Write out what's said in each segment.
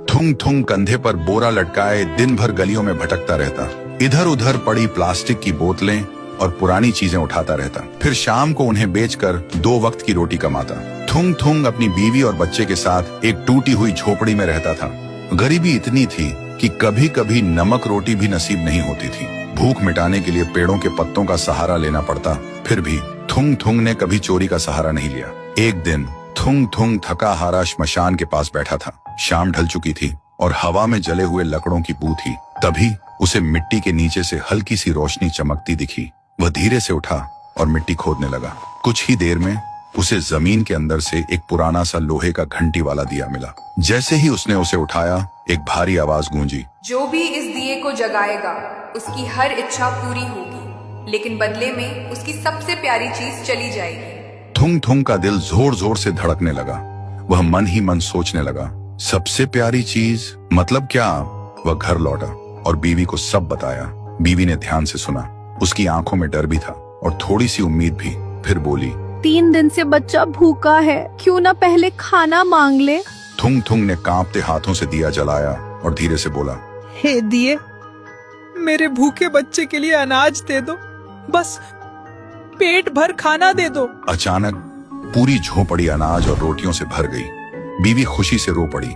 थुंग थुंग कंधे पर बोरा लटकाए दिन भर गलियों में भटकता रहता। इधर उधर पड़ी प्लास्टिक की बोतलें और पुरानी चीजें उठाता रहता। फिर शाम को उन्हें बेचकर 2 वक्त की रोटी कमाता। थुंग थुंग अपनी बीवी और बच्चे के साथ एक टूटी हुई झोपड़ी में रहता था। गरीबी इतनी थी कि कभी कभी नमक रोटी भी नसीब नहीं होती थी। भूख मिटाने के लिए पेड़ों के पत्तों का सहारा लेना पड़ता। फिर भी थुंग थुंग ने कभी चोरी का सहारा नहीं लिया। एक दिन थुंग थुंग थका हारा श्मशान के पास बैठा था। शाम ढल चुकी थी और हवा में जले हुए लकड़ों की बू थी। तभी उसे मिट्टी के नीचे से हल्की सी रोशनी चमकती दिखी। वह धीरे से उठा और मिट्टी खोदने लगा। कुछ ही देर में उसे जमीन के अंदर से एक पुराना सा लोहे का घंटी वाला दिया मिला। जैसे ही उसने उसे उठाया, एक भारी आवाज गूंजी, जो भी इस दिए को जगाएगा उसकी हर इच्छा पूरी होगी, लेकिन बदले में उसकी सबसे प्यारी चीज चली जाएगी। थुंग थुंग का दिल जोर जोर से धड़कने लगा। वह मन ही मन सोचने लगा, सबसे प्यारी चीज मतलब क्या? वह घर लौटा और बीवी को सब बताया। बीवी ने ध्यान से सुना। उसकी आंखों में डर भी था और थोड़ी सी उम्मीद भी। फिर बोली, 3 दिन से बच्चा भूखा है, क्यों ना पहले खाना मांग ले। थुंग थुंग ने कांपते हाथों से दिया जलाया और धीरे से बोला, हे दिए, मेरे भूखे बच्चे के लिए अनाज दे दो, बस पेट भर खाना दे दो। अचानक पूरी झोपड़ी अनाज और रोटियों से भर गई। बीवी खुशी से रो पड़ी।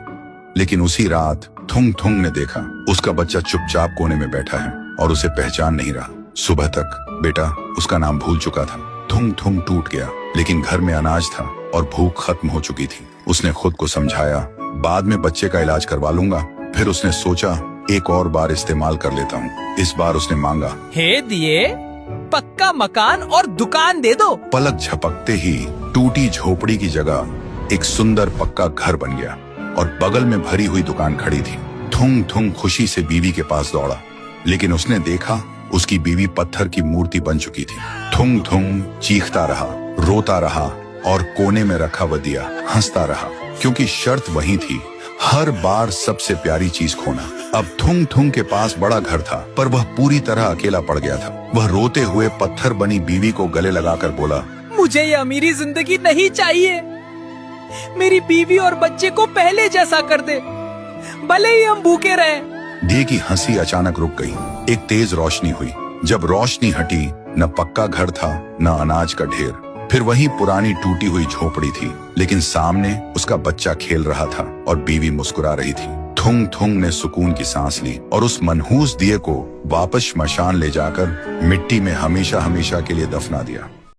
लेकिन उसी रात थुंग थुंग ने देखा उसका बच्चा चुपचाप कोने में बैठा है और उसे पहचान नहीं रहा। सुबह तक बेटा उसका नाम भूल चुका था। थुंग थुंग टूट गया, लेकिन घर में अनाज था और भूख खत्म हो चुकी थी। उसने खुद को समझाया, बाद में बच्चे का इलाज करवा लूंगा। फिर उसने सोचा, एक और बार इस्तेमाल कर लेता हूँ। इस बार उसने मांगा, हे दिए, पक्का मकान और दुकान दे दो। पलक झपकते ही टूटी झोपड़ी की जगह एक सुंदर पक्का घर बन गया और बगल में भरी हुई दुकान खड़ी थी। थुंग थुंग खुशी से बीवी के पास दौड़ा, लेकिन उसने देखा उसकी बीवी पत्थर की मूर्ति बन चुकी थी। थुंग थुंग चीखता रहा, रोता रहा और कोने में रखा वह दिया हंसता रहा, क्योंकि शर्त वही थी, हर बार सबसे प्यारी चीज खोना। अब थुंग थुंग के पास बड़ा घर था, पर वह पूरी तरह अकेला पड़ गया था। वह रोते हुए पत्थर बनी बीवी को गले लगाकर बोला, मुझे ये अमीरी जिंदगी नहीं चाहिए। मेरी बीवी और बच्चे को पहले जैसा कर दे, भले ही हम भूखे रहें। दिए की हंसी अचानक रुक गई। एक तेज रोशनी हुई। जब रोशनी हटी, न पक्का घर था न अनाज का ढेर। फिर वही पुरानी टूटी हुई झोपड़ी थी, लेकिन सामने उसका बच्चा खेल रहा था और बीवी मुस्कुरा रही थी। थुंग थुंग ने सुकून की सांस ली और उस मनहूस दिए को वापस श्मशान ले जाकर मिट्टी में हमेशा हमेशा के लिए दफना दिया।